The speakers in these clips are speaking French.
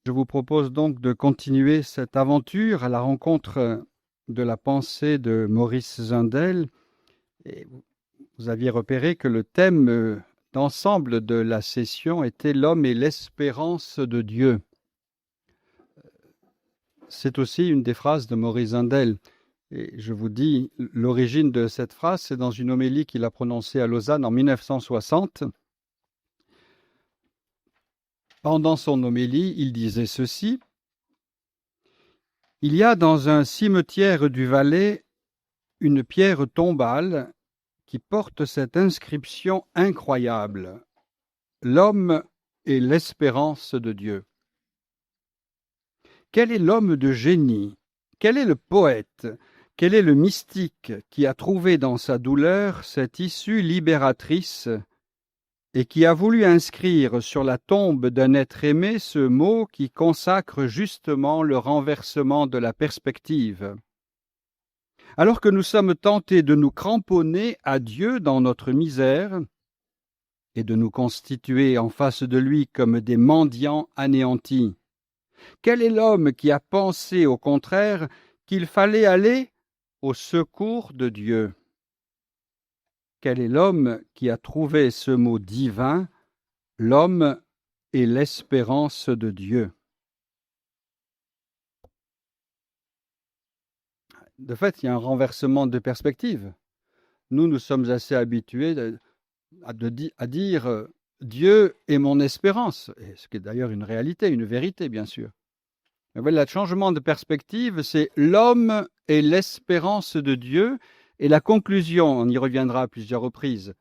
Je vous propose donc de continuer cette aventure à la rencontre de la pensée de Maurice Zundel. Et vous aviez repéré que le thème d'ensemble de la session était l'homme et l'espérance de Dieu. C'est aussi une des phrases de Maurice Zundel. Et je vous dis, l'origine de cette phrase, c'est dans une homélie qu'il a prononcée à Lausanne en 1960. Pendant son homélie, il disait ceci: « Il y a dans un cimetière du Valais une pierre tombale qui porte cette inscription incroyable: L'homme est l'espérance de Dieu. Quel est l'homme de génie? Quel est le poète? Quel est le mystique qui a trouvé dans sa douleur cette issue libératrice et qui a voulu inscrire sur la tombe d'un être aimé ce mot qui consacre justement le renversement de la perspective? Alors que nous sommes tentés de nous cramponner à Dieu dans notre misère et de nous constituer en face de lui comme des mendiants anéantis, quel est l'homme qui a pensé au contraire qu'il fallait aller au secours de Dieu? Quel est l'homme qui a trouvé ce mot divin, l'homme est l'espérance de Dieu? De fait, il y a un renversement de perspective. Nous sommes assez habitués à dire Dieu est mon espérance, et ce qui est d'ailleurs une réalité, une vérité, bien sûr. Mais voilà, le changement de perspective, c'est l'homme est l'espérance de Dieu, et la conclusion, on y reviendra à plusieurs reprises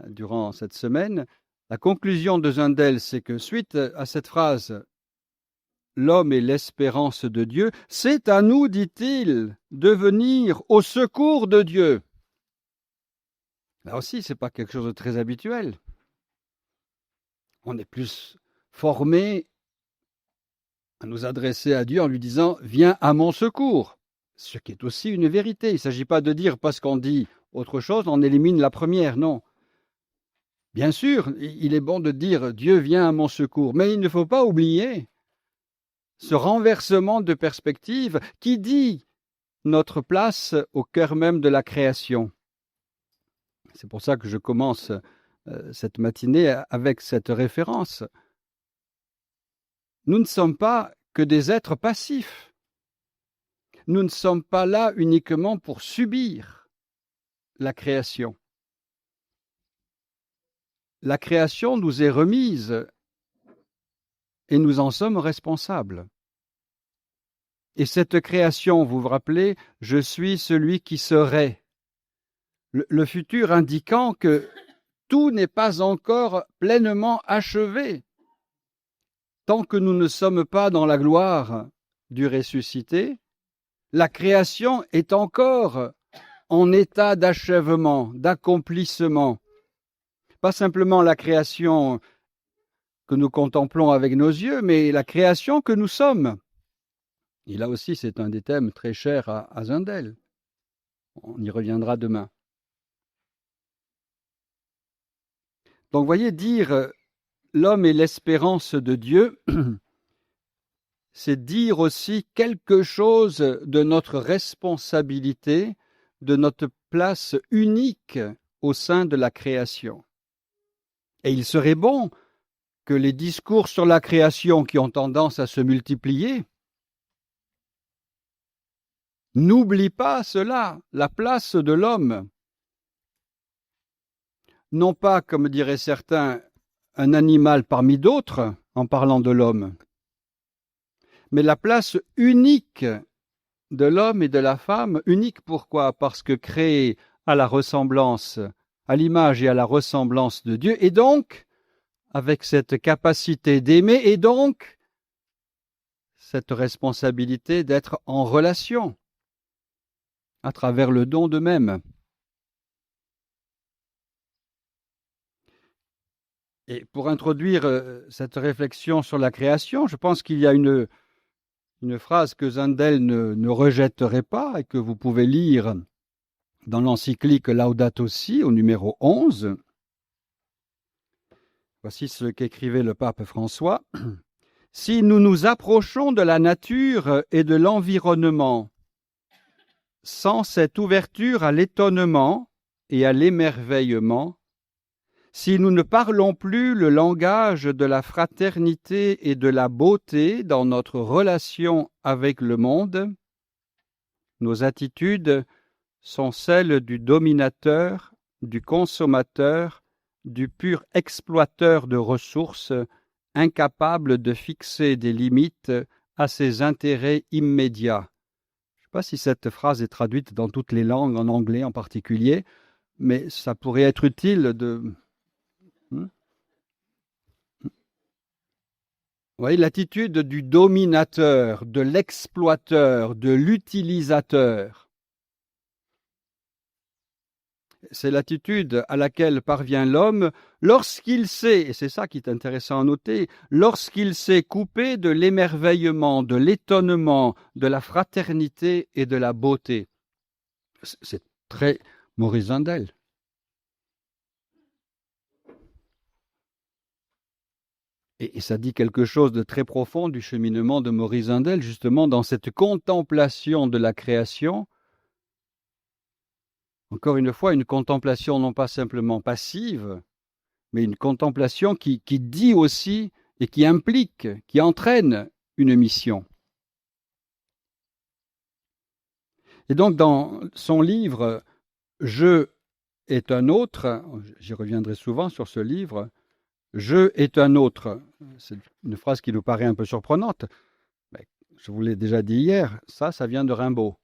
durant cette semaine, la conclusion de Zundel, c'est que suite à cette phrase, l'homme est l'espérance de Dieu, c'est à nous, dit-il, de venir au secours de Dieu. Là aussi, ce n'est pas quelque chose de très habituel. On est plus formé à nous adresser à Dieu en lui disant « Viens à mon secours », ce qui est aussi une vérité. Il ne s'agit pas de dire parce qu'on dit autre chose, on élimine la première, non. Bien sûr, il est bon de dire « Dieu vient à mon secours », mais il ne faut pas oublier ce renversement de perspective qui dit notre place au cœur même de la création. C'est pour ça que je commence cette matinée avec cette référence. Nous ne sommes pas que des êtres passifs. Nous ne sommes pas là uniquement pour subir la création. La création nous est remise et nous en sommes responsables. Et cette création, vous vous rappelez, je suis celui qui serait. Le futur indiquant que tout n'est pas encore pleinement achevé. Tant que nous ne sommes pas dans la gloire du ressuscité, la création est encore en état d'achèvement, d'accomplissement. Pas simplement la création que nous contemplons avec nos yeux, mais la création que nous sommes. Et là aussi, c'est un des thèmes très chers à Zundel. On y reviendra demain. Donc, voyez, dire l'homme est l'espérance de Dieu, c'est dire aussi quelque chose de notre responsabilité, de notre place unique au sein de la création. Et il serait bon que les discours sur la création qui ont tendance à se multiplier n'oublient pas cela, la place de l'homme. Non pas, comme diraient certains, un animal parmi d'autres, en parlant de l'homme, mais la place unique de l'homme et de la femme. Unique pourquoi? Parce que créé à la ressemblance, à l'image et à la ressemblance de Dieu, et donc avec cette capacité d'aimer, et donc cette responsabilité d'être en relation à travers le don d'eux-mêmes. Et pour introduire cette réflexion sur la création, je pense qu'il y a une phrase que Zundel ne rejetterait pas et que vous pouvez lire dans l'encyclique Laudato Si, au numéro 11. Voici ce qu'écrivait le pape François. Si nous nous approchons de la nature et de l'environnement sans cette ouverture à l'étonnement et à l'émerveillement, si nous ne parlons plus le langage de la fraternité et de la beauté dans notre relation avec le monde, nos attitudes sont celles du dominateur, du consommateur, du pur exploiteur de ressources, incapable de fixer des limites à ses intérêts immédiats. Je ne sais pas si cette phrase est traduite dans toutes les langues, en anglais en particulier, mais ça pourrait être utile de... Vous voyez, l'attitude du dominateur, de l'exploiteur, de l'utilisateur. C'est l'attitude à laquelle parvient l'homme lorsqu'il sait, et c'est ça qui est intéressant à noter, lorsqu'il sait couper de l'émerveillement, de l'étonnement, de la fraternité et de la beauté. C'est très Maurice Zundel. Et ça dit quelque chose de très profond du cheminement de Maurice Zundel, justement dans cette contemplation de la création. Encore une fois, une contemplation non pas simplement passive, mais une contemplation qui dit aussi et qui implique, qui entraîne une mission. Et donc dans son livre « Je est un autre », j'y reviendrai souvent sur ce livre, « Je est un autre », c'est une phrase qui nous paraît un peu surprenante, mais je vous l'ai déjà dit hier, ça vient de Rimbaud.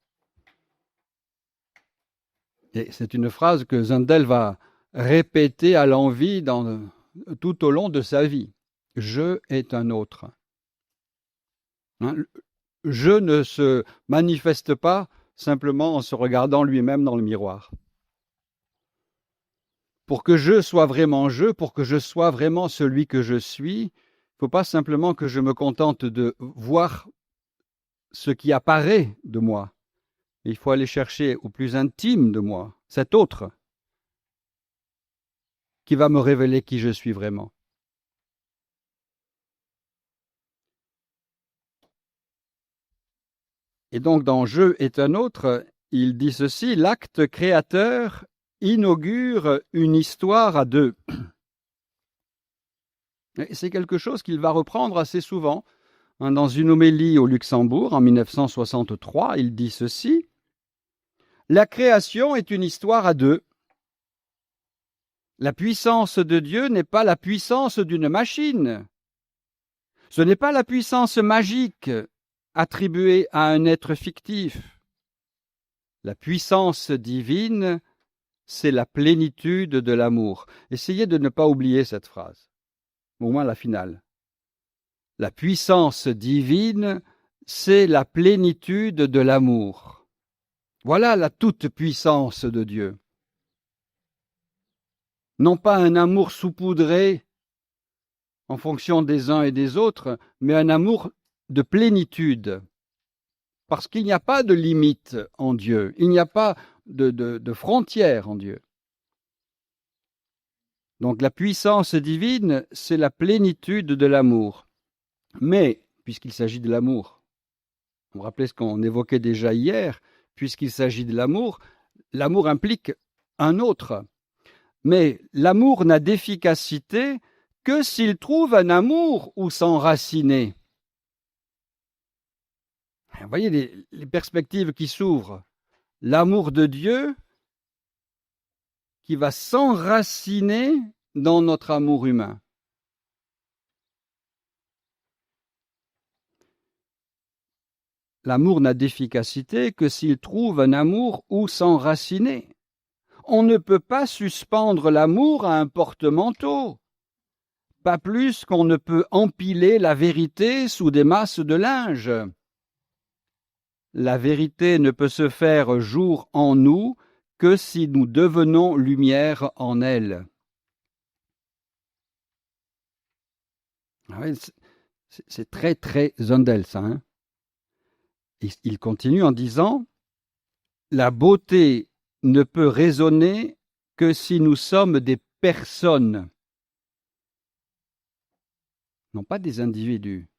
Et c'est une phrase que Zundel va répéter à l'envi tout au long de sa vie. Je est un autre. Je ne se manifeste pas simplement en se regardant lui-même dans le miroir. Pour que je sois vraiment je, pour que je sois vraiment celui que je suis, il ne faut pas simplement que je me contente de voir ce qui apparaît de moi. Il faut aller chercher au plus intime de moi, cet autre, qui va me révéler qui je suis vraiment. Et donc dans Je est un autre, il dit ceci, l'acte créateur inaugure une histoire à deux. C'est quelque chose qu'il va reprendre assez souvent. Dans une homélie au Luxembourg en 1963, il dit ceci, la création est une histoire à deux. La puissance de Dieu n'est pas la puissance d'une machine. Ce n'est pas la puissance magique attribuée à un être fictif. La puissance divine, c'est la plénitude de l'amour. Essayez de ne pas oublier cette phrase, au moins la finale. La puissance divine, c'est la plénitude de l'amour. Voilà la toute-puissance de Dieu. Non pas un amour saupoudré en fonction des uns et des autres, mais un amour de plénitude. Parce qu'il n'y a pas de limite en Dieu, il n'y a pas de frontières en Dieu. Donc la puissance divine, c'est la plénitude de l'amour. Mais, puisqu'il s'agit de l'amour, vous vous rappelez ce qu'on évoquait déjà hier, puisqu'il s'agit de l'amour, l'amour implique un autre. Mais l'amour n'a d'efficacité que s'il trouve un amour où s'enraciner. Vous voyez les perspectives qui s'ouvrent. L'amour de Dieu qui va s'enraciner dans notre amour humain. L'amour n'a d'efficacité que s'il trouve un amour où s'enraciner. On ne peut pas suspendre l'amour à un porte-manteau, pas plus qu'on ne peut empiler la vérité sous des masses de linge. La vérité ne peut se faire jour en nous que si nous devenons lumière en elle. C'est très, très Zundel, ça. Hein, il continue en disant « La beauté ne peut raisonner que si nous sommes des personnes, non pas des individus.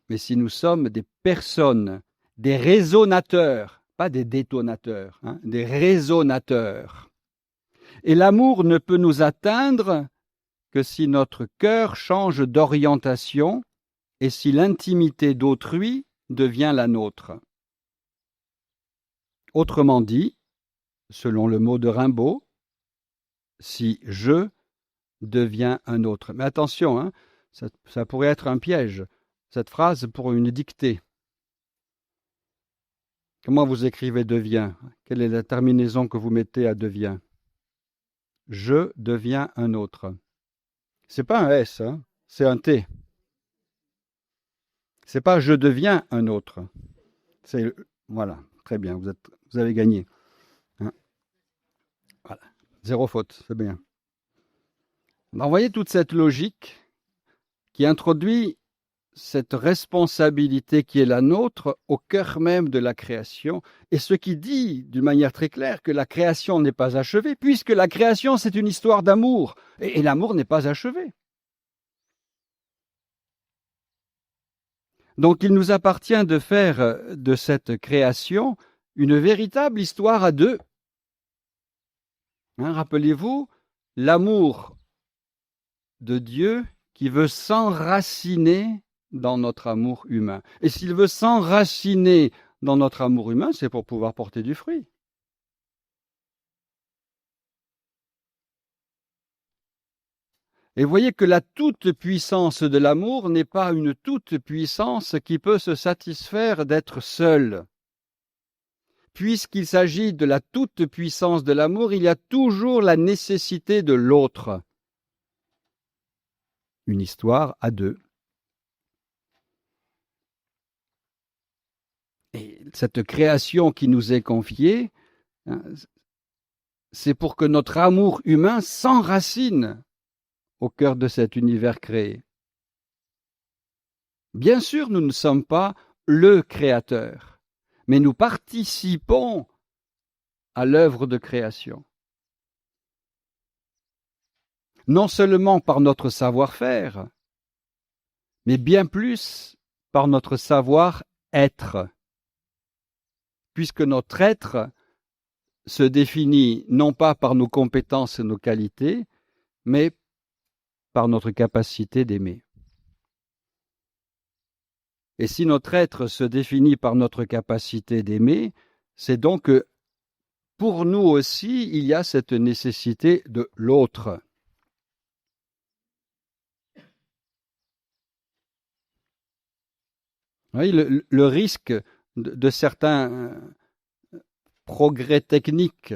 mais si nous sommes des personnes, des résonateurs, pas des détonateurs, hein, des résonateurs. Et l'amour ne peut nous atteindre que si notre cœur change d'orientation et si l'intimité d'autrui devient la nôtre. Autrement dit, selon le mot de Rimbaud, si je deviens un autre. Mais attention, hein, ça pourrait être un piège, cette phrase pour une dictée. Comment vous écrivez devient? Quelle est la terminaison que vous mettez à devient? Je deviens un autre. C'est pas un S, hein, c'est un T. C'est pas je deviens un autre. C'est voilà, très bien, vous avez gagné. Hein, voilà, 0 faute, c'est bien. Alors, vous voyez toute cette logique qui introduit cette responsabilité qui est la nôtre au cœur même de la création, et ce qui dit d'une manière très claire que la création n'est pas achevée, puisque la création c'est une histoire d'amour, et l'amour n'est pas achevé. Donc il nous appartient de faire de cette création une véritable histoire à deux. Hein, rappelez-vous, l'amour de Dieu qui veut s'enraciner dans notre amour humain. Et s'il veut s'enraciner dans notre amour humain, c'est pour pouvoir porter du fruit. Et voyez que la toute-puissance de l'amour n'est pas une toute-puissance qui peut se satisfaire d'être seule. Puisqu'il s'agit de la toute-puissance de l'amour, il y a toujours la nécessité de l'autre. Une histoire à deux. Et cette création qui nous est confiée, hein, c'est pour que notre amour humain s'enracine au cœur de cet univers créé. Bien sûr, nous ne sommes pas le créateur, mais nous participons à l'œuvre de création. Non seulement par notre savoir-faire, mais bien plus par notre savoir-être, puisque notre être se définit non pas par nos compétences et nos qualités, mais par notre capacité d'aimer. Et si notre être se définit par notre capacité d'aimer, c'est donc que pour nous aussi, il y a cette nécessité de l'autre. Oui, le risque de certains progrès techniques,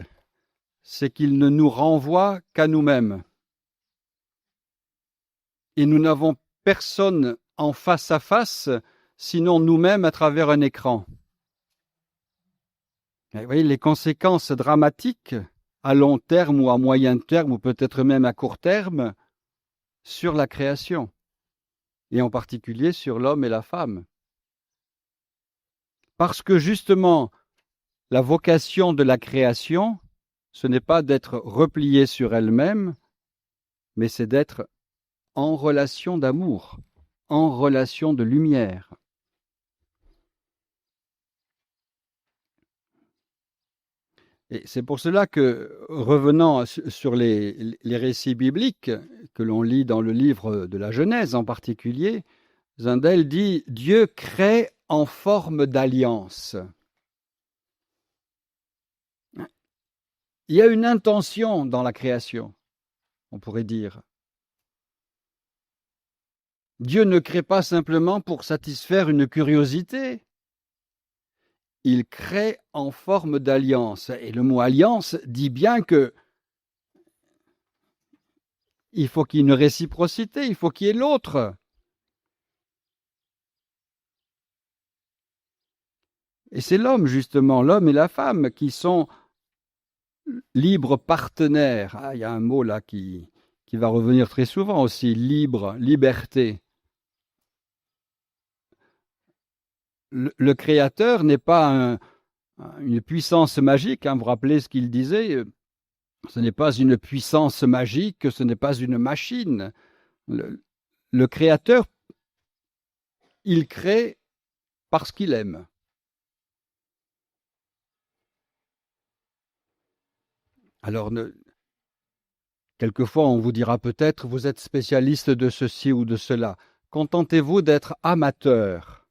c'est qu'ils ne nous renvoient qu'à nous-mêmes. Et nous n'avons personne en face à face, sinon nous-mêmes à travers un écran. Et vous voyez, les conséquences dramatiques à long terme ou à moyen terme, ou peut-être même à court terme, sur la création, et en particulier sur l'homme et la femme. Parce que justement, la vocation de la création, ce n'est pas d'être repliée sur elle-même, mais c'est d'être en relation d'amour, en relation de lumière. Et c'est pour cela que, revenant sur les récits bibliques que l'on lit dans le livre de la Genèse en particulier, Zindel dit « Dieu crée en forme d'alliance ». Il y a une intention dans la création, on pourrait dire. Dieu ne crée pas simplement pour satisfaire une curiosité. Il crée en forme d'alliance. Et le mot alliance dit bien que il faut qu'il y ait une réciprocité, il faut qu'il y ait l'autre. Et c'est l'homme, justement, l'homme et la femme qui sont libres partenaires. Ah, il y a un mot là qui va revenir très souvent aussi, libre, liberté. Le Créateur n'est pas une puissance magique, hein, vous vous rappelez ce qu'il disait, ce n'est pas une puissance magique, ce n'est pas une machine. Le Créateur, il crée parce qu'il aime. Alors, quelquefois, on vous dira peut-être, vous êtes spécialiste de ceci ou de cela. Contentez-vous d'être amateur.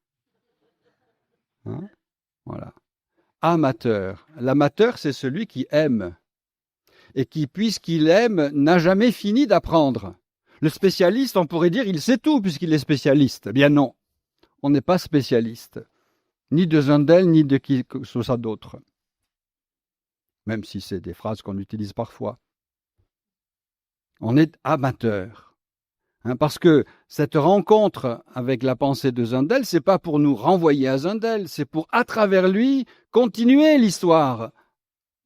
Hein? Voilà. Amateur. L'amateur, c'est celui qui aime. Et qui, puisqu'il aime, n'a jamais fini d'apprendre. Le spécialiste, on pourrait dire, il sait tout puisqu'il est spécialiste. Eh bien non, on n'est pas spécialiste. Ni de Zundel, ni de qui que ce soit d'autre. Même si c'est des phrases qu'on utilise parfois. On est amateur. Parce que cette rencontre avec la pensée de Zundel, c'est pas pour nous renvoyer à Zundel, c'est pour, à travers lui, continuer l'histoire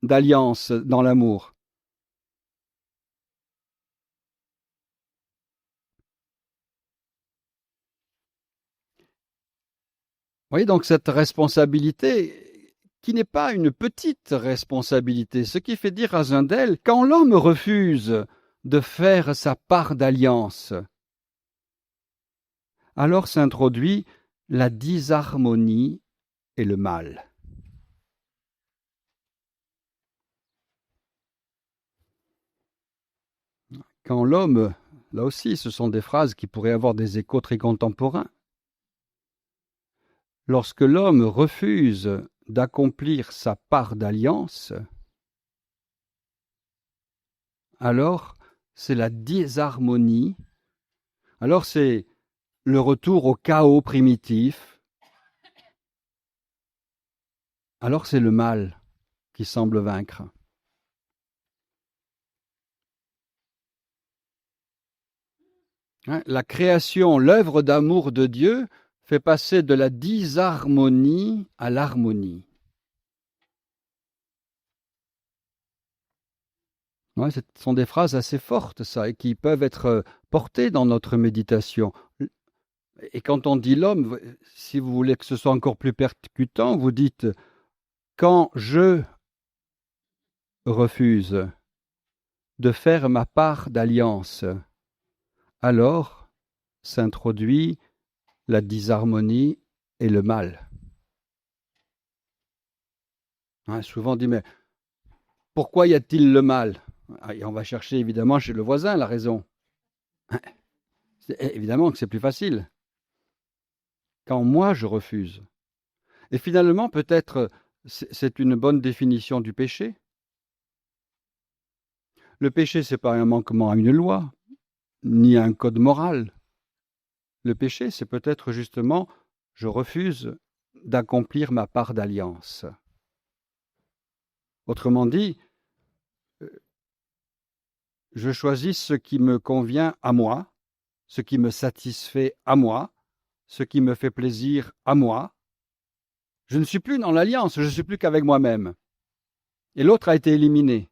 d'alliance dans l'amour. Vous voyez donc cette responsabilité qui n'est pas une petite responsabilité, ce qui fait dire à Zundel, quand l'homme refuse de faire sa part d'alliance, alors s'introduit la disharmonie et le mal. Quand l'homme, là aussi, ce sont des phrases qui pourraient avoir des échos très contemporains. Lorsque l'homme refuse d'accomplir sa part d'alliance, alors c'est la disharmonie, alors c'est le retour au chaos primitif, alors c'est le mal qui semble vaincre. La création, l'œuvre d'amour de Dieu, fait passer de la disharmonie à l'harmonie. Ouais, ce sont des phrases assez fortes, ça, et qui peuvent être portées dans notre méditation. Et quand on dit l'homme, si vous voulez que ce soit encore plus percutant, vous dites « quand je refuse de faire ma part d'alliance, alors s'introduit la disharmonie et le mal. » Souvent on dit « mais pourquoi y a-t-il le mal ?» Et on va chercher évidemment chez le voisin la raison. Évidemment que c'est plus facile. Quand moi je refuse. Et finalement, peut-être, c'est une bonne définition du péché. Le péché, ce n'est pas un manquement à une loi, ni à un code moral. Le péché, c'est peut-être justement, je refuse d'accomplir ma part d'alliance. Autrement dit, je choisis ce qui me convient à moi, ce qui me satisfait à moi, ce qui me fait plaisir à moi. Je ne suis plus dans l'alliance, je ne suis plus qu'avec moi-même. Et l'autre a été éliminé.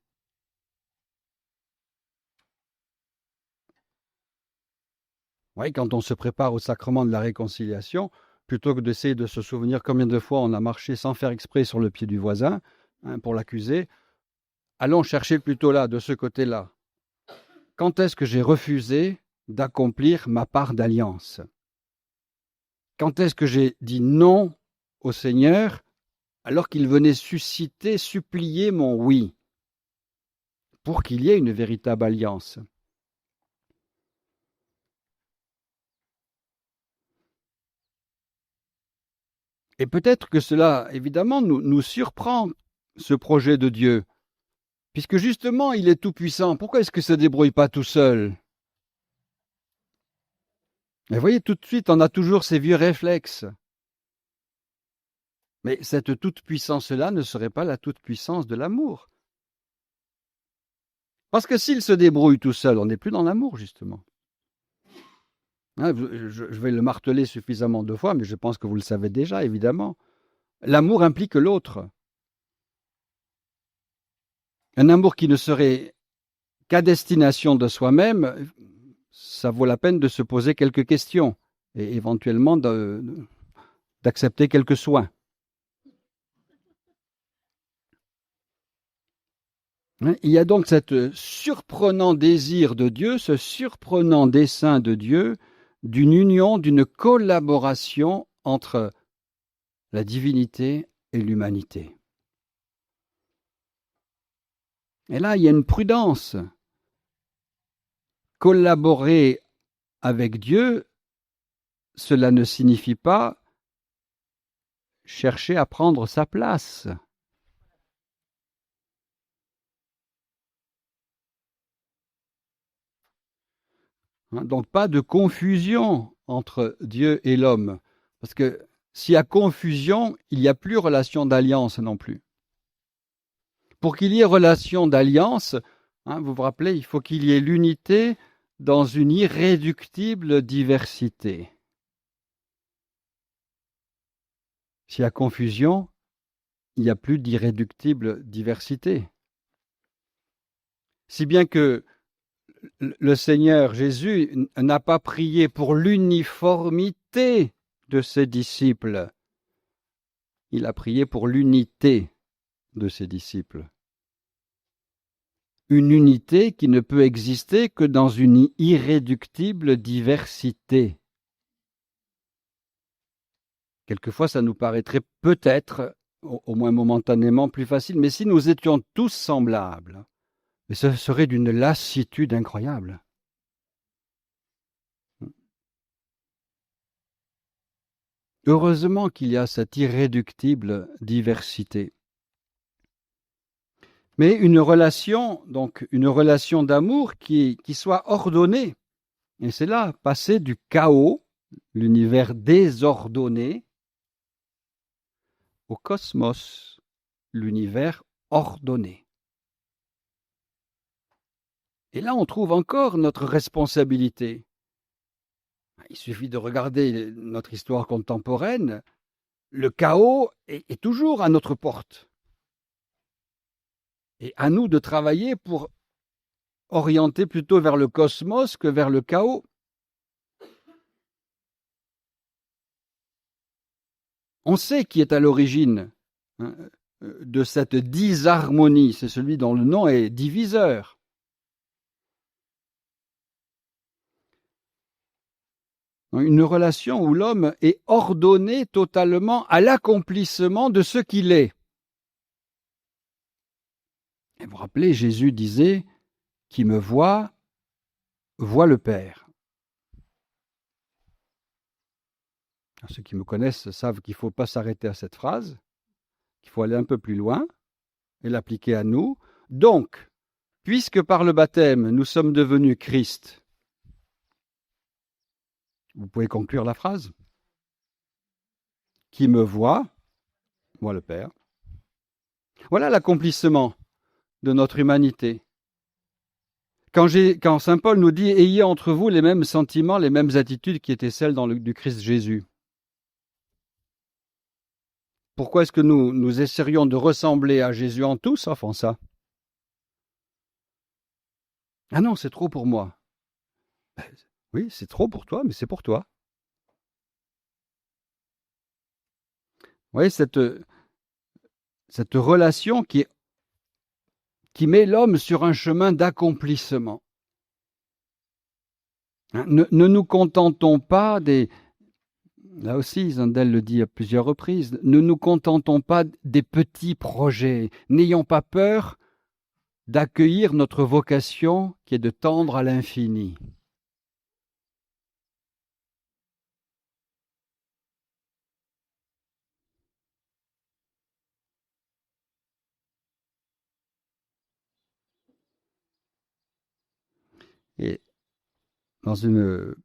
Oui, quand on se prépare au sacrement de la réconciliation, plutôt que d'essayer de se souvenir combien de fois on a marché sans faire exprès sur le pied du voisin pour l'accuser, allons chercher plutôt là, de ce côté-là. Quand est-ce que j'ai refusé d'accomplir ma part d'alliance? Quand est-ce que j'ai dit non au Seigneur alors qu'il venait susciter, supplier mon oui pour qu'il y ait une véritable alliance? Et peut-être que cela, évidemment, nous surprend, ce projet de Dieu, puisque justement, il est tout-puissant. Pourquoi est-ce qu'il ne se débrouille pas tout seul? Et vous voyez, tout de suite, on a toujours ces vieux réflexes. Mais cette toute-puissance-là ne serait pas la toute-puissance de l'amour. Parce que s'il se débrouille tout seul, on n'est plus dans l'amour, justement. Je vais le marteler suffisamment de fois, mais je pense que vous le savez déjà, évidemment. L'amour implique l'autre. Un amour qui ne serait qu'à destination de soi-même, ça vaut la peine de se poser quelques questions et éventuellement d'accepter quelques soins. Il y a donc ce surprenant désir de Dieu, ce surprenant dessein de Dieu d'une union, d'une collaboration entre la divinité et l'humanité. Et là, il y a une prudence. Collaborer avec Dieu, cela ne signifie pas chercher à prendre sa place. Donc pas de confusion entre Dieu et l'homme. Parce que s'il y a confusion, il n'y a plus relation d'alliance non plus. Pour qu'il y ait relation d'alliance, vous vous rappelez, il faut qu'il y ait l'unité dans une irréductible diversité. S'il y a confusion, il n'y a plus d'irréductible diversité. Si bien que le Seigneur Jésus n'a pas prié pour l'uniformité de ses disciples. Il a prié pour l'unité de ses disciples. Une unité qui ne peut exister que dans une irréductible diversité. Quelquefois, ça nous paraîtrait peut-être, au moins momentanément, plus facile, mais si nous étions tous semblables, ce serait d'une lassitude incroyable. Heureusement qu'il y a cette irréductible diversité. Mais une relation, donc une relation d'amour qui soit ordonnée. Et c'est là, passer du chaos, l'univers désordonné, au cosmos, l'univers ordonné. Et là, on trouve encore notre responsabilité. Il suffit de regarder notre histoire contemporaine. Le chaos est toujours à notre porte. Et à nous de travailler pour orienter plutôt vers le cosmos que vers le chaos. On sait qui est à l'origine de cette disharmonie. C'est celui dont le nom est diviseur. Une relation où l'homme est ordonné totalement à l'accomplissement de ce qu'il est. Et vous vous rappelez, Jésus disait « Qui me voit, voit le Père ». Ceux qui me connaissent savent qu'il ne faut pas s'arrêter à cette phrase, qu'il faut aller un peu plus loin et l'appliquer à nous. Donc, puisque par le baptême, nous sommes devenus Christ, vous pouvez conclure la phrase. Qui me voit, voit le Père. Voilà l'accomplissement de notre humanité. Quand saint Paul nous dit « Ayez entre vous les mêmes sentiments, les mêmes attitudes qui étaient celles du Christ Jésus ». Pourquoi est-ce que nous essayerions de ressembler à Jésus en tout, sauf en ça? Ah non, c'est trop pour moi. Oui, c'est trop pour toi, mais c'est pour toi. Vous voyez, cette relation qui met l'homme sur un chemin d'accomplissement. Ne nous contentons pas des... Là aussi, Zendel le dit à plusieurs reprises, ne nous contentons pas des petits projets. N'ayons pas peur d'accueillir notre vocation qui est de tendre à l'infini. Et dans une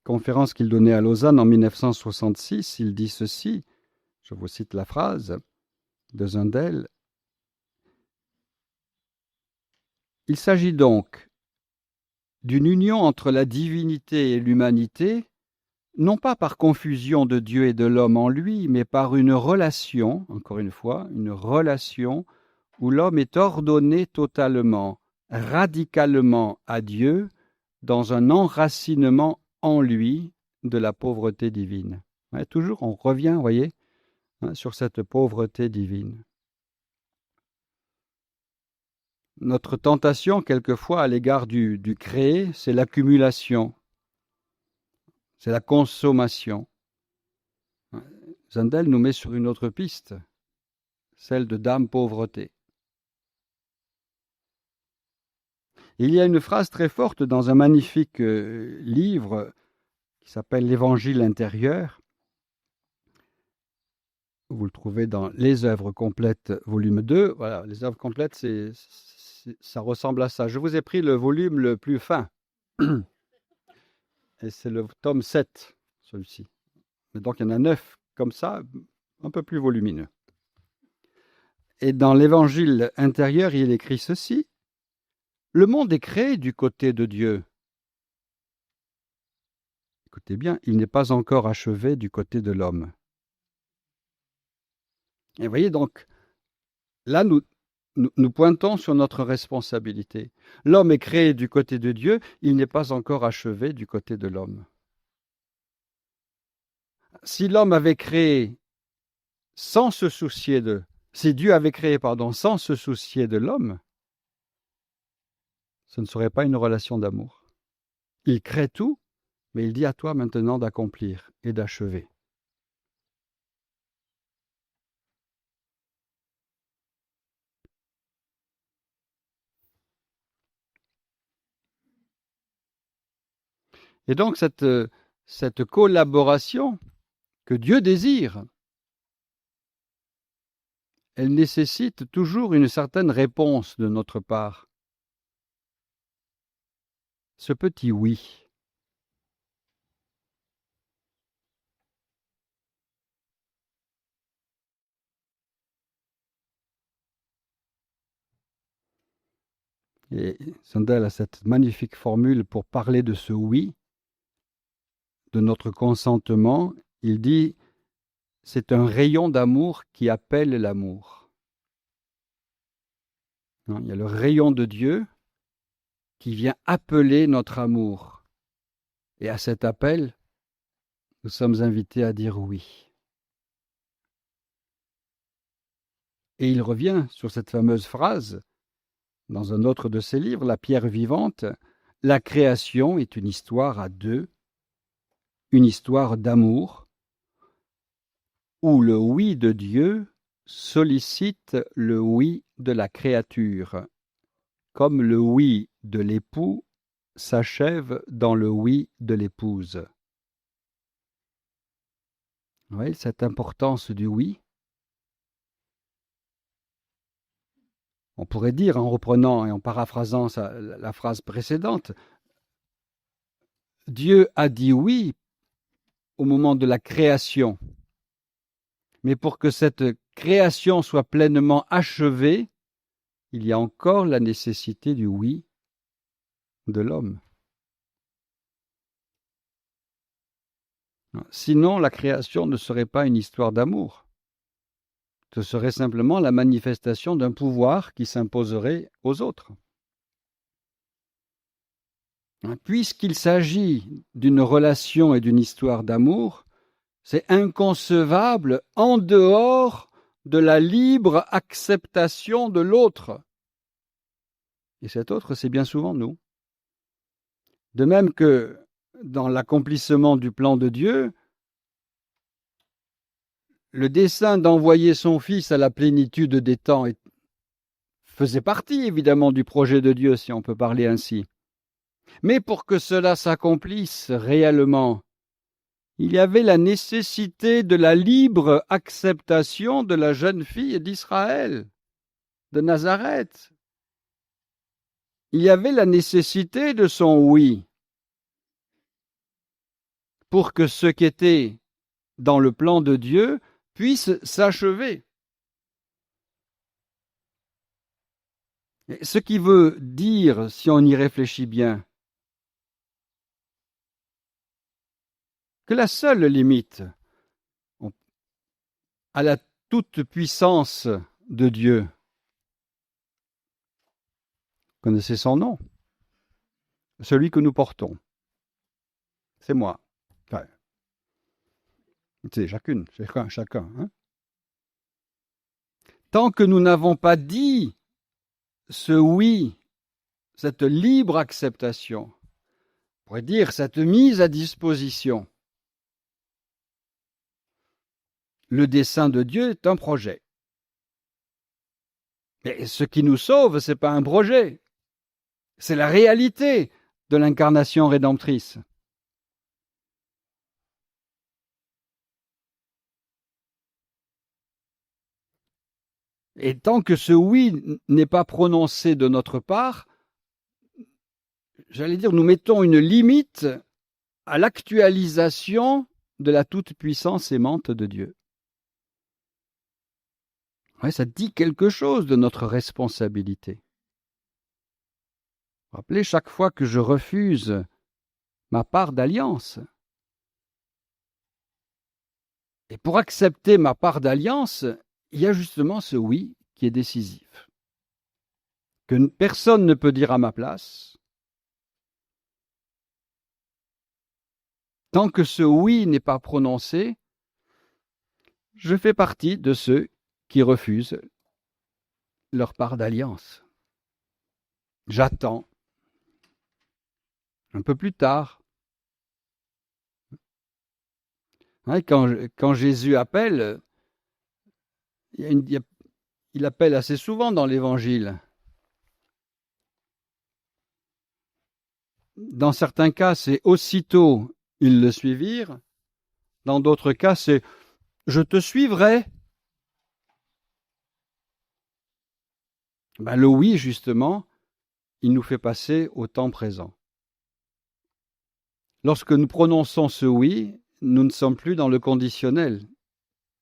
conférence qu'il donnait à Lausanne en 1966, il dit ceci, je vous cite la phrase de Zendel. Il s'agit donc d'une union entre la divinité et l'humanité, non pas par confusion de Dieu et de l'homme en lui, mais par une relation, encore une fois, une relation où l'homme est ordonné totalement, radicalement à Dieu, dans un enracinement en lui de la pauvreté divine. Ouais, toujours, on revient, vous voyez, sur cette pauvreté divine. Notre tentation, quelquefois, à l'égard du créé, c'est l'accumulation. c'est la consommation. Zundel nous met sur une autre piste, celle de Dame Pauvreté. Il y a une phrase très forte dans un magnifique livre qui s'appelle l'Évangile intérieur. Vous le trouvez dans Les œuvres complètes, volume 2. Voilà, les œuvres complètes, ça ressemble à ça. Je vous ai pris le volume le plus fin. Et c'est le tome 7, celui-ci. Mais donc, il y en a 9 comme ça, un peu plus volumineux. Et dans l'Évangile intérieur, il écrit ceci. Le monde est créé du côté de Dieu. Écoutez bien, il n'est pas encore achevé du côté de l'homme. Et vous voyez donc, là, nous pointons sur notre responsabilité. L'homme est créé du côté de Dieu, il n'est pas encore achevé du côté de l'homme. Si l'homme avait créé sans se soucier de... Si Dieu avait créé, sans se soucier de l'homme, ce ne serait pas une relation d'amour. Il crée tout, mais il dit à toi maintenant d'accomplir et d'achever. Et donc cette collaboration que Dieu désire, elle nécessite toujours une certaine réponse de notre part. Ce petit oui. Et Zundel a cette magnifique formule pour parler de ce oui, de notre consentement. Il dit, c'est un rayon d'amour qui appelle l'amour. Il y a le rayon de Dieu qui vient appeler notre amour. Et à cet appel, nous sommes invités à dire oui. Et il revient sur cette fameuse phrase, dans un autre de ses livres, La pierre vivante, la création est une histoire à deux, une histoire d'amour, où le oui de Dieu sollicite le oui de la créature, comme le oui de l'époux s'achève dans le oui de l'épouse. Vous voyez cette importance du oui? On pourrait dire, en reprenant et en paraphrasant la phrase précédente, Dieu a dit oui au moment de la création. Mais pour que cette création soit pleinement achevée, il y a encore la nécessité du oui de l'homme. Sinon, la création ne serait pas une histoire d'amour. Ce serait simplement la manifestation d'un pouvoir qui s'imposerait aux autres. Puisqu'il s'agit d'une relation et d'une histoire d'amour, c'est inconcevable en dehors de la libre acceptation de l'autre. Et cet autre, c'est bien souvent nous. De même que dans l'accomplissement du plan de Dieu, le dessein d'envoyer son Fils à la plénitude des temps faisait partie évidemment du projet de Dieu, si on peut parler ainsi. Mais pour que cela s'accomplisse réellement, il y avait la nécessité de la libre acceptation de la jeune fille d'Israël, de Nazareth. Il y avait la nécessité de son oui pour que ce qui était dans le plan de Dieu puisse s'achever. Ce qui veut dire, si on y réfléchit bien, que la seule limite à la toute-puissance de Dieu, vous connaissez son nom, celui que nous portons, c'est moi. Enfin, c'est chacun. Hein. Tant que nous n'avons pas dit ce oui, cette libre acceptation, On pourrait dire cette mise à disposition. Le dessein de Dieu est un projet. Mais ce qui nous sauve, ce n'est pas un projet, c'est la réalité de l'incarnation rédemptrice. Et tant que ce oui n'est pas prononcé de notre part, j'allais dire, nous mettons une limite à l'actualisation de la toute-puissance aimante de Dieu. Ouais, ça dit quelque chose de notre responsabilité. Rappelez, chaque fois que je refuse ma part d'alliance, et pour accepter ma part d'alliance, il y a justement ce oui qui est décisif, que personne ne peut dire à ma place. Tant que ce oui n'est pas prononcé, je fais partie de ceux qui refusent leur part d'alliance. J'attends un peu plus tard. Quand Jésus appelle, il appelle assez souvent dans l'Évangile. Dans certains cas, c'est aussitôt ils le suivirent. Dans d'autres cas, c'est je te suivrai. Le oui, justement, il nous fait passer au temps présent. Lorsque nous prononçons ce oui, nous ne sommes plus dans le conditionnel,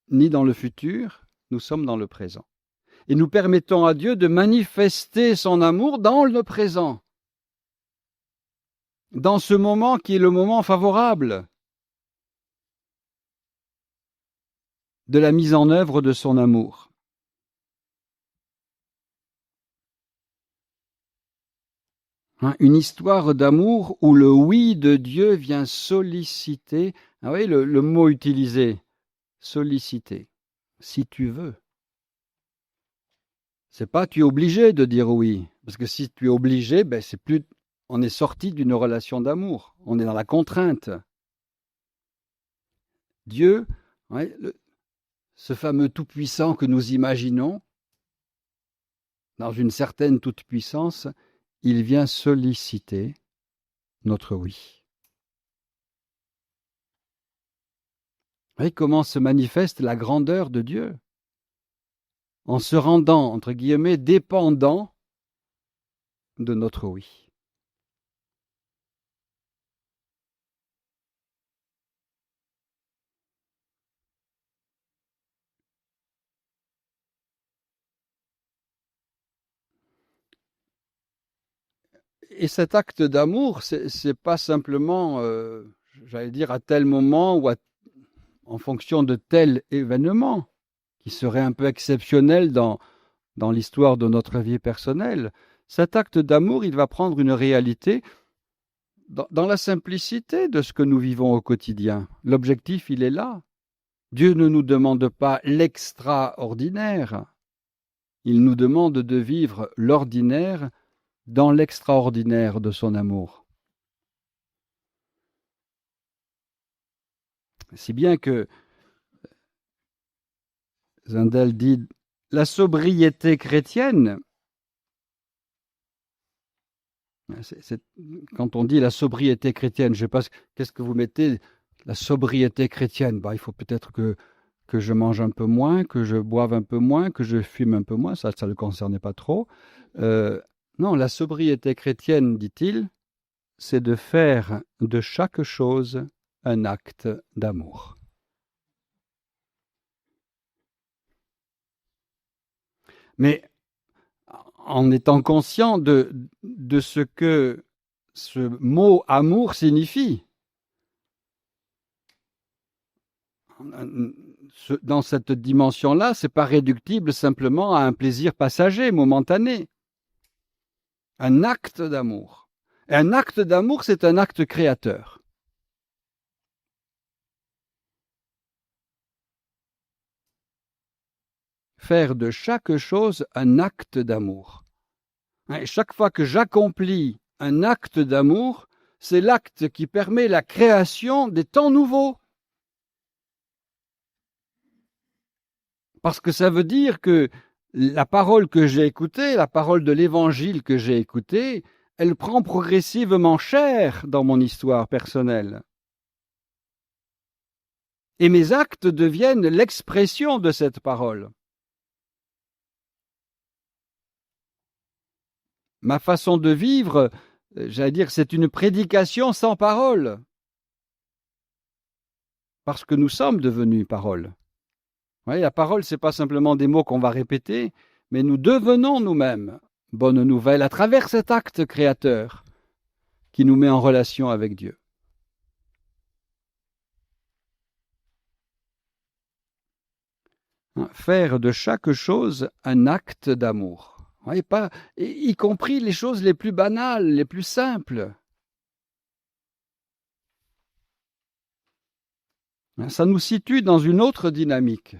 ni dans le futur, nous sommes dans le présent. Et nous permettons à Dieu de manifester son amour dans le présent, dans ce moment qui est le moment favorable de la mise en œuvre de son amour. Une histoire d'amour où le oui de Dieu vient solliciter, oui, le mot utilisé, solliciter, si tu veux. C'est pas tu es obligé de dire oui, parce que si tu es obligé, c'est plus, on est sorti d'une relation d'amour, on est dans la contrainte. Dieu, ce fameux tout-puissant que nous imaginons, dans une certaine toute-puissance, il vient solliciter notre oui. Vous voyez comment se manifeste la grandeur de Dieu en se rendant, entre guillemets, dépendant de notre oui. Et cet acte d'amour, c'est pas simplement, j'allais dire, à tel moment ou en fonction de tel événement qui serait un peu exceptionnel dans l'histoire de notre vie personnelle. Cet acte d'amour, il va prendre une réalité dans la simplicité de ce que nous vivons au quotidien. L'objectif, il est là. Dieu ne nous demande pas l'extraordinaire. Il nous demande de vivre l'ordinaire dans l'extraordinaire de son amour. Si bien que Zindel dit la sobriété chrétienne, quand on dit la sobriété chrétienne, je ne sais pas qu'est-ce que vous mettez, la sobriété chrétienne. Il faut peut-être que je mange un peu moins, que je boive un peu moins, que je fume un peu moins, ça ne le concernait pas trop. Non, la sobriété chrétienne, dit-il, c'est de faire de chaque chose un acte d'amour. Mais en étant conscient de ce que ce mot amour signifie, dans cette dimension-là, ce n'est pas réductible simplement à un plaisir passager, momentané. Un acte d'amour. Et un acte d'amour, c'est un acte créateur. Faire de chaque chose un acte d'amour. Et chaque fois que j'accomplis un acte d'amour, c'est l'acte qui permet la création des temps nouveaux. Parce que ça veut dire que la parole que j'ai écoutée, la parole de l'évangile que j'ai écoutée, elle prend progressivement chair dans mon histoire personnelle. Et mes actes deviennent l'expression de cette parole. Ma façon de vivre, j'allais dire, c'est une prédication sans parole. Parce que nous sommes devenus parole. Oui, la parole, ce n'est pas simplement des mots qu'on va répéter, mais nous devenons nous-mêmes bonne nouvelle à travers cet acte créateur qui nous met en relation avec Dieu. Faire de chaque chose un acte d'amour. Oui, pas, y compris les choses les plus banales, les plus simples. Ça nous situe dans une autre dynamique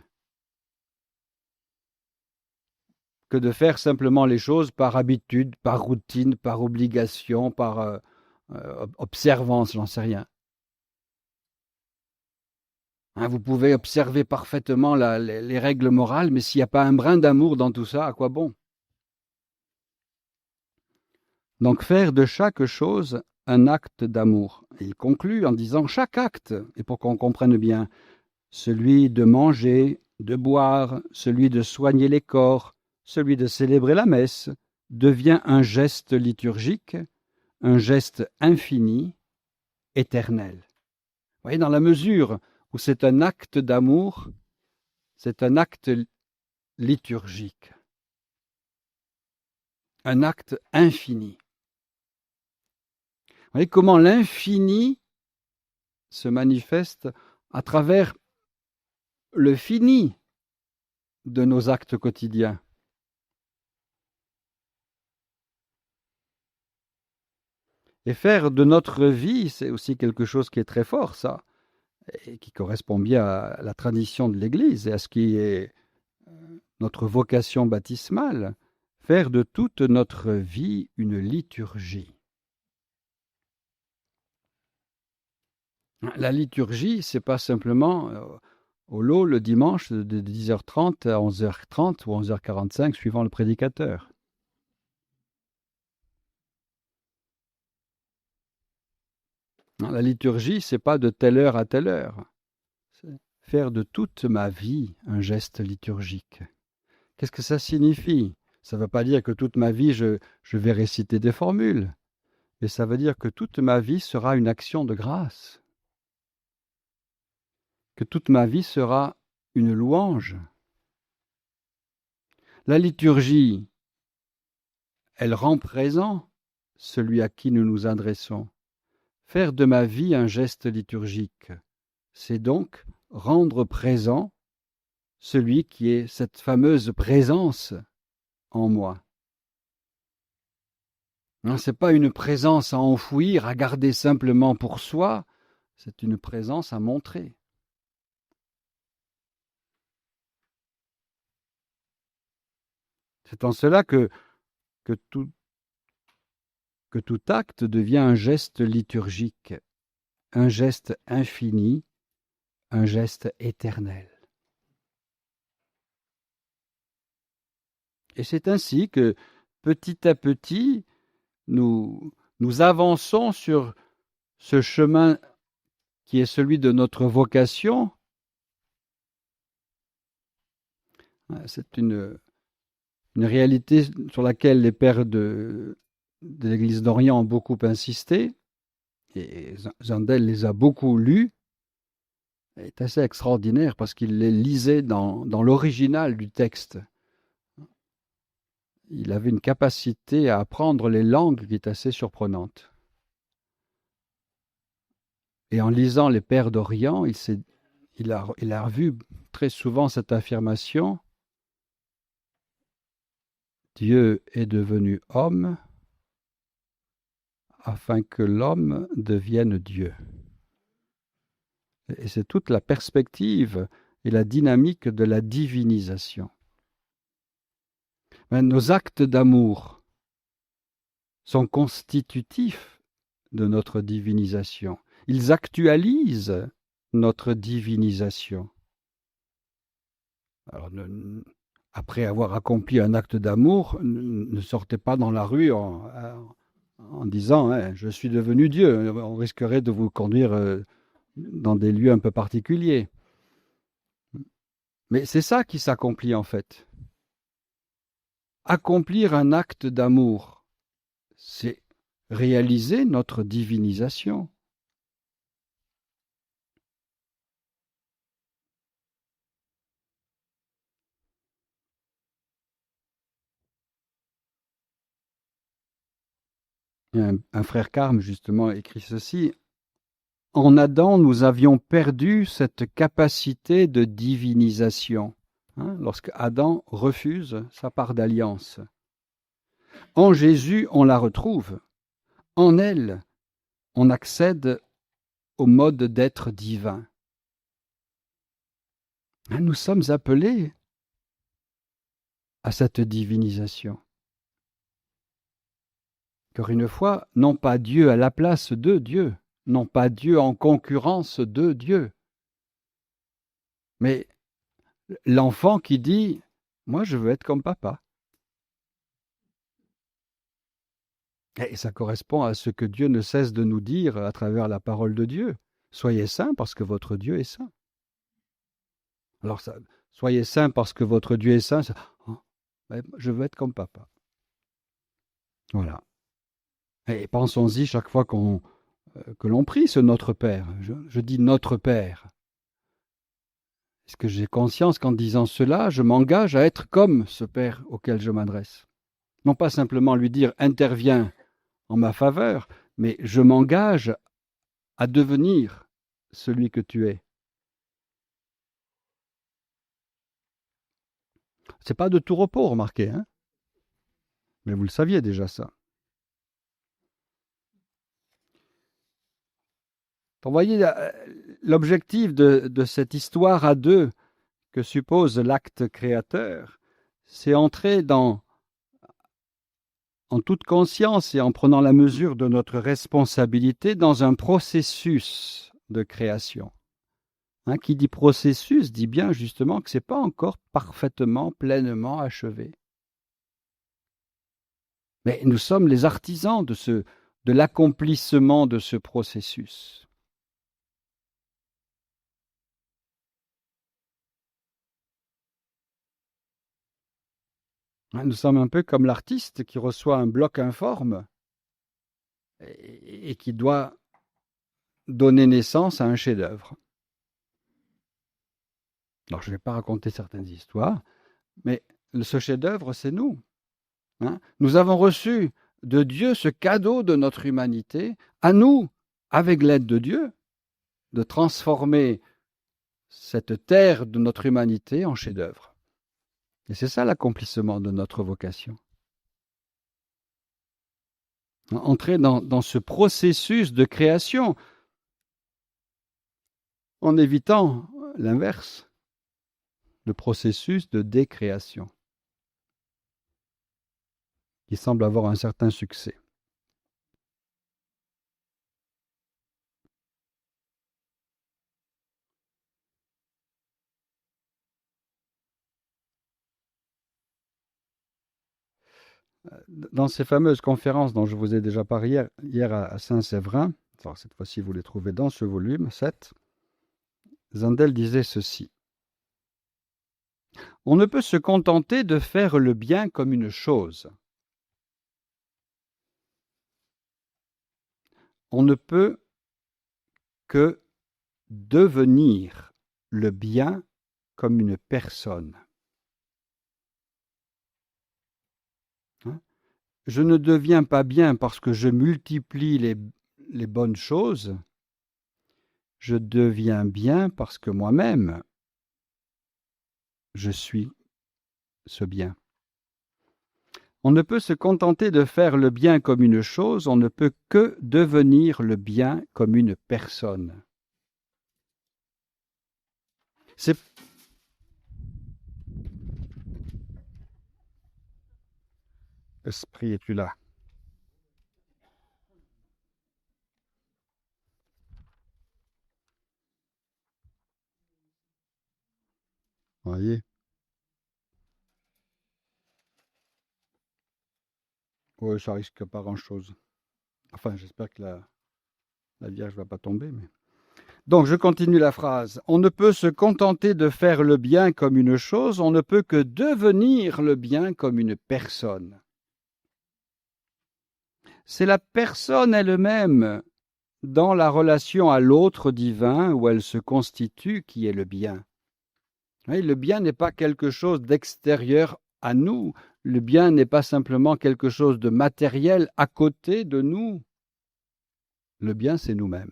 que de faire simplement les choses par habitude, par routine, par obligation, par observance, j'en sais rien. Vous pouvez observer parfaitement les règles morales, mais s'il n'y a pas un brin d'amour dans tout ça, à quoi bon? Donc faire de chaque chose un acte d'amour. Il conclut en disant chaque acte, et pour qu'on comprenne bien, celui de manger, de boire, celui de soigner les corps, celui de célébrer la messe, devient un geste liturgique, un geste infini, éternel. Vous voyez, dans la mesure où c'est un acte d'amour, c'est un acte liturgique, un acte infini. Vous voyez comment l'infini se manifeste à travers le fini de nos actes quotidiens. Et faire de notre vie, c'est aussi quelque chose qui est très fort, ça, et qui correspond bien à la tradition de l'Église et à ce qui est notre vocation baptismale, faire de toute notre vie une liturgie. La liturgie, c'est pas simplement au lot le dimanche de 10h30 à 11h30 ou 11h45 suivant le prédicateur. La liturgie, c'est pas de telle heure à telle heure. C'est faire de toute ma vie un geste liturgique. Qu'est-ce que ça signifie? Ça ne veut pas dire que toute ma vie, je vais réciter des formules, mais ça veut dire que toute ma vie sera une action de grâce, que toute ma vie sera une louange. La liturgie, elle rend présent celui à qui nous nous adressons. Faire de ma vie un geste liturgique, c'est donc rendre présent celui qui est cette fameuse présence en moi. Ce n'est pas une présence à enfouir, à garder simplement pour soi, c'est une présence à montrer. C'est en cela que tout acte devient un geste liturgique, un geste infini, un geste éternel. Et c'est ainsi que, petit à petit, nous avançons sur ce chemin qui est celui de notre vocation. C'est une réalité sur laquelle les pères de l'Église d'Orient ont beaucoup insisté, et Zandel les a beaucoup lus. C'est assez extraordinaire parce qu'il les lisait dans l'original du texte. Il avait une capacité à apprendre les langues qui est assez surprenante. Et en lisant les Pères d'Orient, il a revu très souvent cette affirmation: Dieu est devenu homme afin que l'homme devienne Dieu. Et c'est toute la perspective et la dynamique de la divinisation. Nos actes d'amour sont constitutifs de notre divinisation. Ils actualisent notre divinisation. Alors, après avoir accompli un acte d'amour, ne sortez pas dans la rue en disant hein, je suis devenu Dieu. On risquerait de vous conduire dans des lieux un peu particuliers. Mais c'est ça qui s'accomplit en fait. Accomplir un acte d'amour, c'est réaliser notre divinisation. Un frère Carme, justement, écrit ceci. En Adam, nous avions perdu cette capacité de divinisation, hein, lorsque Adam refuse sa part d'alliance. En Jésus, on la retrouve. En elle, on accède au mode d'être divin. Hein, nous sommes appelés à cette divinisation. Encore une fois, non pas Dieu à la place de Dieu, non pas Dieu en concurrence de Dieu, mais l'enfant qui dit « moi je veux être comme papa ». Et ça correspond à ce que Dieu ne cesse de nous dire à travers la parole de Dieu. Soyez saints parce que votre Dieu est saint. Alors, soyez saints parce que votre Dieu est saint, oh, je veux être comme papa. Voilà. Et pensons-y chaque fois que l'on prie ce Notre Père. Je dis Notre Père. Est-ce que j'ai conscience qu'en disant cela, je m'engage à être comme ce Père auquel je m'adresse? Non pas simplement lui dire interviens en ma faveur, mais je m'engage à devenir celui que tu es. C'est pas de tout repos, remarquez, hein? Mais vous le saviez déjà ça. Vous voyez, l'objectif de cette histoire à deux que suppose l'acte créateur, c'est entrer en toute conscience et en prenant la mesure de notre responsabilité dans un processus de création. Hein, qui dit processus dit bien justement que ce n'est pas encore parfaitement, pleinement achevé. Mais nous sommes les artisans de l'accomplissement de ce processus. Nous sommes un peu comme l'artiste qui reçoit un bloc informe et qui doit donner naissance à un chef-d'œuvre. Alors, je ne vais pas raconter certaines histoires, mais ce chef-d'œuvre, c'est nous. Hein. Nous avons reçu de Dieu ce cadeau de notre humanité, à nous, avec l'aide de Dieu, de transformer cette terre de notre humanité en chef-d'œuvre. Et c'est ça l'accomplissement de notre vocation. Entrer dans ce processus de création en évitant l'inverse, le processus de décréation, qui semble avoir un certain succès. Dans ces fameuses conférences dont je vous ai déjà parlé hier à Saint-Séverin, alors cette fois-ci vous les trouvez dans ce volume 7, Zandel disait ceci. On ne peut se contenter de faire le bien comme une chose. On ne peut que devenir le bien comme une personne. Je ne deviens pas bien parce que je multiplie les bonnes choses, je deviens bien parce que moi-même, je suis ce bien. On ne peut se contenter de faire le bien comme une chose, on ne peut que devenir le bien comme une personne. C'est Esprit, es-tu là? voyez? Oui, ça risque pas grand-chose. Enfin, j'espère que la Vierge va pas tomber. Mais... Donc, je continue la phrase. On ne peut se contenter de faire le bien comme une chose, on ne peut que devenir le bien comme une personne. C'est la personne elle-même, dans la relation à l'autre divin où elle se constitue, qui est le bien. Oui, le bien n'est pas quelque chose d'extérieur à nous. Le bien n'est pas simplement quelque chose de matériel à côté de nous. Le bien, c'est nous-mêmes.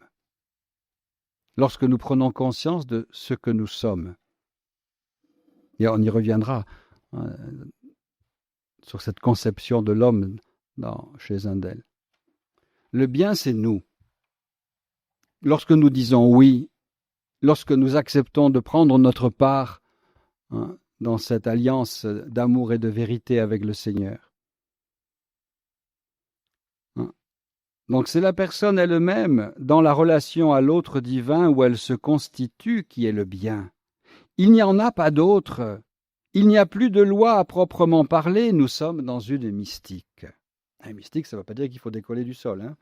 Lorsque nous prenons conscience de ce que nous sommes. Et on y reviendra hein, sur cette conception de l'homme chez Zundel. Le bien, c'est nous. Lorsque nous disons oui, lorsque nous acceptons de prendre notre part hein, dans cette alliance d'amour et de vérité avec le Seigneur. Hein. Donc c'est la personne elle-même, dans la relation à l'autre divin où elle se constitue, qui est le bien. Il n'y en a pas d'autre. Il n'y a plus de loi à proprement parler, nous sommes dans une mystique. Un mystique, ça ne veut pas dire qu'il faut décoller du sol. Hein.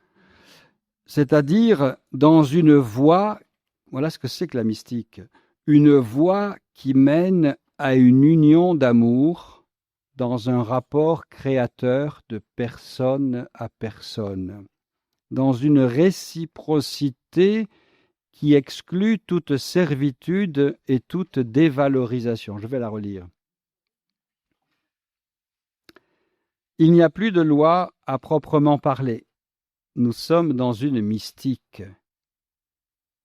C'est-à-dire dans une voie, voilà ce que c'est que la mystique, une voie qui mène à une union d'amour dans un rapport créateur de personne à personne, dans une réciprocité qui exclut toute servitude et toute dévalorisation. Je vais la relire. Il n'y a plus de loi à proprement parler. Nous sommes dans une mystique,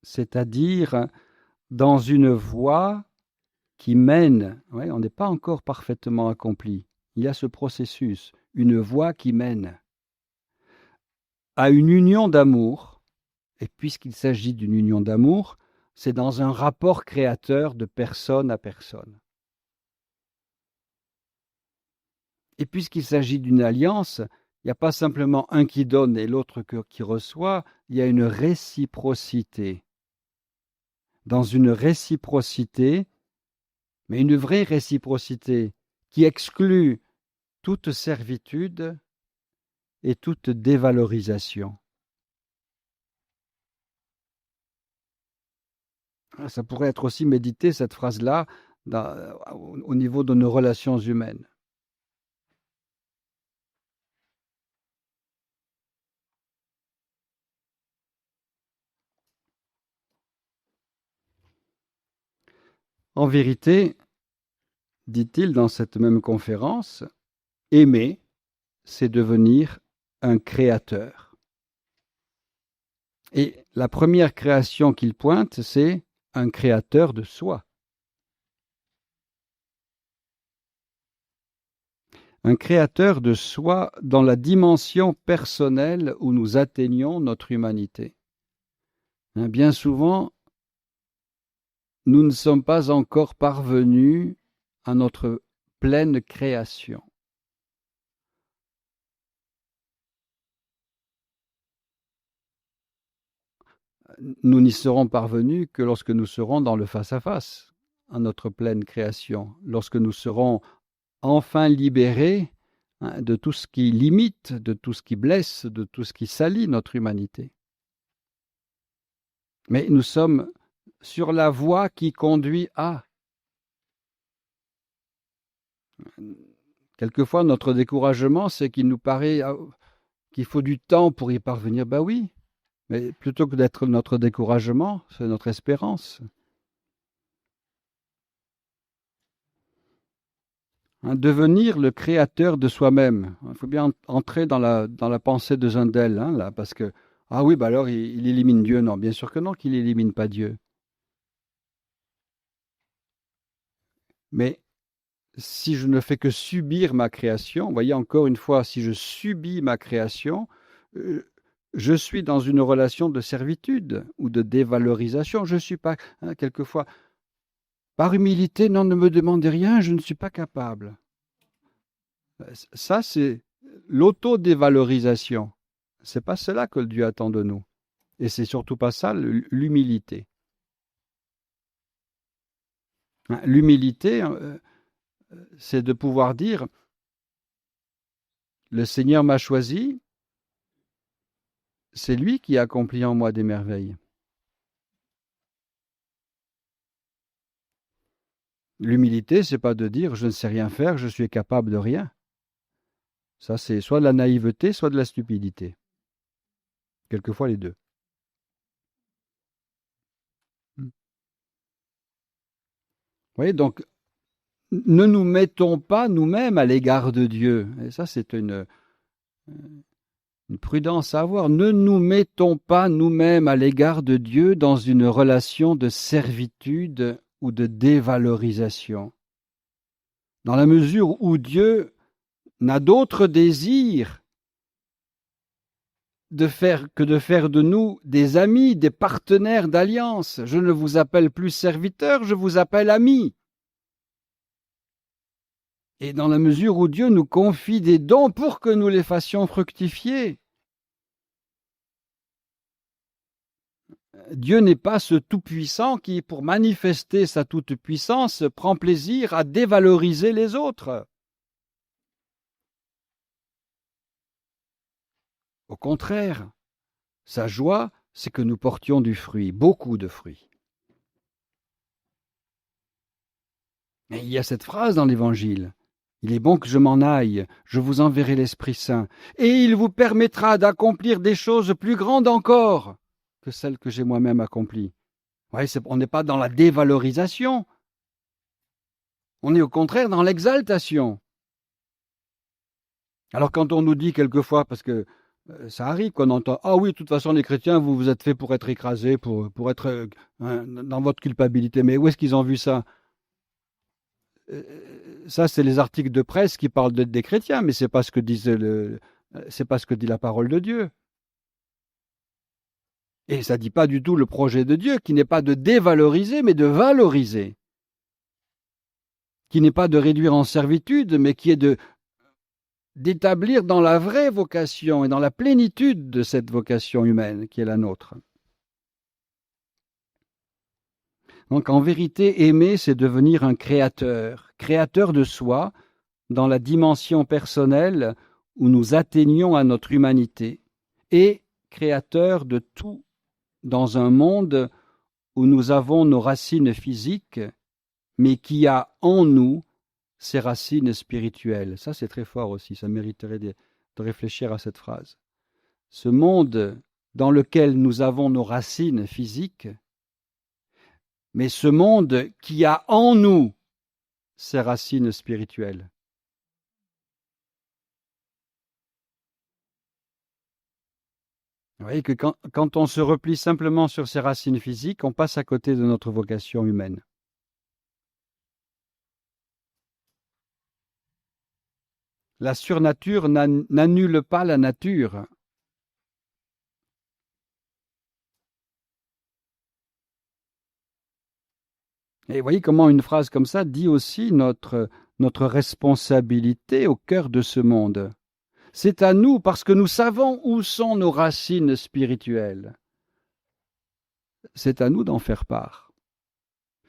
c'est-à-dire dans une voie qui mène, ouais, on n'est pas encore parfaitement accompli, il y a ce processus, une voie qui mène à une union d'amour, et puisqu'il s'agit d'une union d'amour, c'est dans un rapport créateur de personne à personne. Et puisqu'il s'agit d'une alliance, il n'y a pas simplement un qui donne et l'autre qui reçoit, il y a une réciprocité. Dans une réciprocité, mais une vraie réciprocité qui exclut toute servitude et toute dévalorisation. Ça pourrait être aussi médité, cette phrase-là, au niveau de nos relations humaines. En vérité, dit-il dans cette même conférence, aimer, c'est devenir un créateur. Et la première création qu'il pointe, c'est un créateur de soi. Un créateur de soi dans la dimension personnelle où nous atteignons notre humanité. Bien souvent, nous ne sommes pas encore parvenus à notre pleine création. Nous n'y serons parvenus que lorsque nous serons dans le face-à-face, à notre pleine création, lorsque nous serons enfin libérés de tout ce qui limite, de tout ce qui blesse, de tout ce qui salit notre humanité. Mais nous sommes sur la voie qui conduit à. Quelquefois, notre découragement, c'est qu'il nous paraît qu'il faut du temps pour y parvenir. Ben oui, mais plutôt que d'être notre découragement, c'est notre espérance. Devenir le créateur de soi-même. Il faut bien entrer dans la pensée de Zundel, là, parce que, ah oui, bah alors il élimine Dieu. Non, bien sûr que non, qu'il n'élimine pas Dieu. Mais si je ne fais que subir ma création, vous voyez encore une fois, si je subis ma création, je suis dans une relation de servitude ou de dévalorisation. Je ne suis pas, quelquefois, par humilité, non, ne me demandez rien, je ne suis pas capable. Ça, c'est l'autodévalorisation. C'est pas cela que Dieu attend de nous. Et c'est surtout pas ça, l'humilité. L'humilité, c'est de pouvoir dire, le Seigneur m'a choisi, c'est lui qui a accompli en moi des merveilles. L'humilité, c'est pas de dire je ne sais rien faire, je suis capable de rien. Ça, c'est soit de la naïveté, soit de la stupidité. Quelquefois les deux. Vous voyez, donc, ne nous mettons pas nous-mêmes à l'égard de Dieu. Et ça, c'est une prudence à avoir. Ne nous mettons pas nous-mêmes à l'égard de Dieu dans une relation de servitude ou de dévalorisation. Dans la mesure où Dieu n'a d'autre désir que de faire de nous des amis, des partenaires d'alliance. Je ne vous appelle plus serviteurs, je vous appelle amis. Et dans la mesure où Dieu nous confie des dons pour que nous les fassions fructifier. Dieu n'est pas ce tout-puissant qui, pour manifester sa toute-puissance, prend plaisir à dévaloriser les autres. Au contraire, sa joie, c'est que nous portions du fruit, beaucoup de fruits. Et il y a cette phrase dans l'Évangile. Il est bon que je m'en aille, je vous enverrai l'Esprit Saint, et il vous permettra d'accomplir des choses plus grandes encore que celles que j'ai moi-même accomplies. Ouais, on n'est pas dans la dévalorisation, on est au contraire dans l'exaltation. Alors quand on nous dit quelquefois, parce que ça arrive qu'on entend « Ah oui, de toute façon, les chrétiens, vous vous êtes faits pour être écrasés, pour être dans votre culpabilité. » Mais où est-ce qu'ils ont vu ça? Ça, c'est les articles de presse qui parlent des chrétiens, mais c'est pas ce que c'est pas ce que dit la parole de Dieu. Et ça dit pas du tout le projet de Dieu, qui n'est pas de dévaloriser, mais de valoriser. Qui n'est pas de réduire en servitude, mais qui est d'établir dans la vraie vocation et dans la plénitude de cette vocation humaine qui est la nôtre. Donc en vérité, aimer, c'est devenir un créateur, créateur de soi, dans la dimension personnelle où nous atteignons à notre humanité, et créateur de tout dans un monde où nous avons nos racines physiques, mais qui a en nous ses racines spirituelles. Ça, c'est très fort aussi, ça mériterait de réfléchir à cette phrase. Ce monde dans lequel nous avons nos racines physiques, mais ce monde qui a en nous ses racines spirituelles. Vous voyez que quand on se replie simplement sur ses racines physiques, on passe à côté de notre vocation humaine. La surnature n'annule pas la nature. Et vous voyez comment une phrase comme ça dit aussi notre responsabilité au cœur de ce monde. C'est à nous, parce que nous savons où sont nos racines spirituelles. C'est à nous d'en faire part.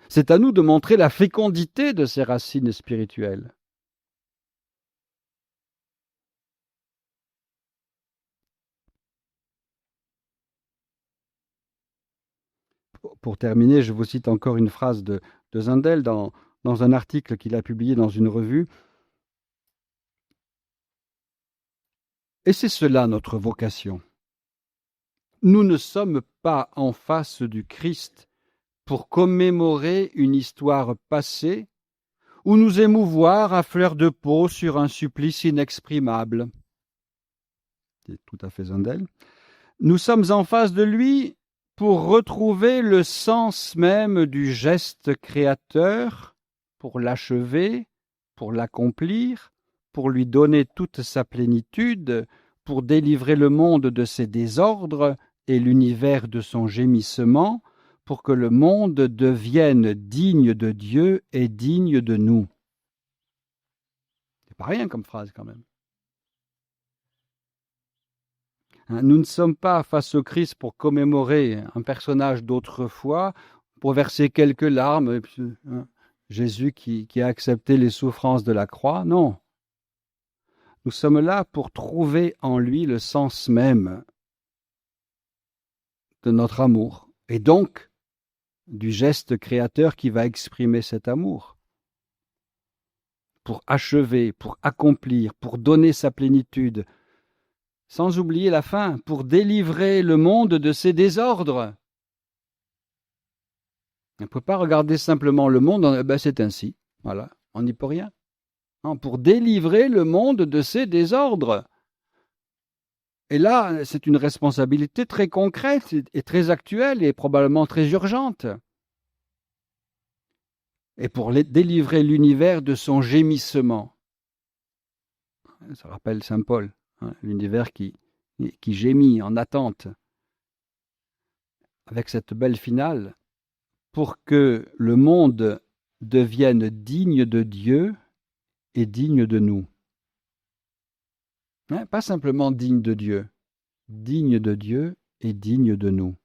C'est à nous de montrer la fécondité de ces racines spirituelles. Pour terminer, je vous cite encore une phrase de Zundel dans un article qu'il a publié dans une revue. Et c'est cela notre vocation. Nous ne sommes pas en face du Christ pour commémorer une histoire passée ou nous émouvoir à fleur de peau sur un supplice inexprimable. C'est tout à fait Zundel. Nous sommes en face de lui pour retrouver le sens même du geste créateur, pour l'achever, pour l'accomplir, pour lui donner toute sa plénitude, pour délivrer le monde de ses désordres et l'univers de son gémissement, pour que le monde devienne digne de Dieu et digne de nous. C'est pas rien comme phrase quand même. Nous ne sommes pas face au Christ pour commémorer un personnage d'autrefois, pour verser quelques larmes Jésus qui a accepté les souffrances de la croix. Non, nous sommes là pour trouver en lui le sens même de notre amour, et donc du geste créateur qui va exprimer cet amour, pour achever, pour accomplir, pour donner sa plénitude, sans oublier la fin, pour délivrer le monde de ses désordres. On ne peut pas regarder simplement le monde, c'est ainsi, voilà, on n'y peut rien. Non, pour délivrer le monde de ses désordres. Et là, c'est une responsabilité très concrète et très actuelle et probablement très urgente. Et pour délivrer l'univers de son gémissement. Ça rappelle Saint Paul, l'univers qui gémit en attente. Avec cette belle finale, pour que le monde devienne digne de Dieu et digne de nous. Pas simplement digne de Dieu et digne de nous.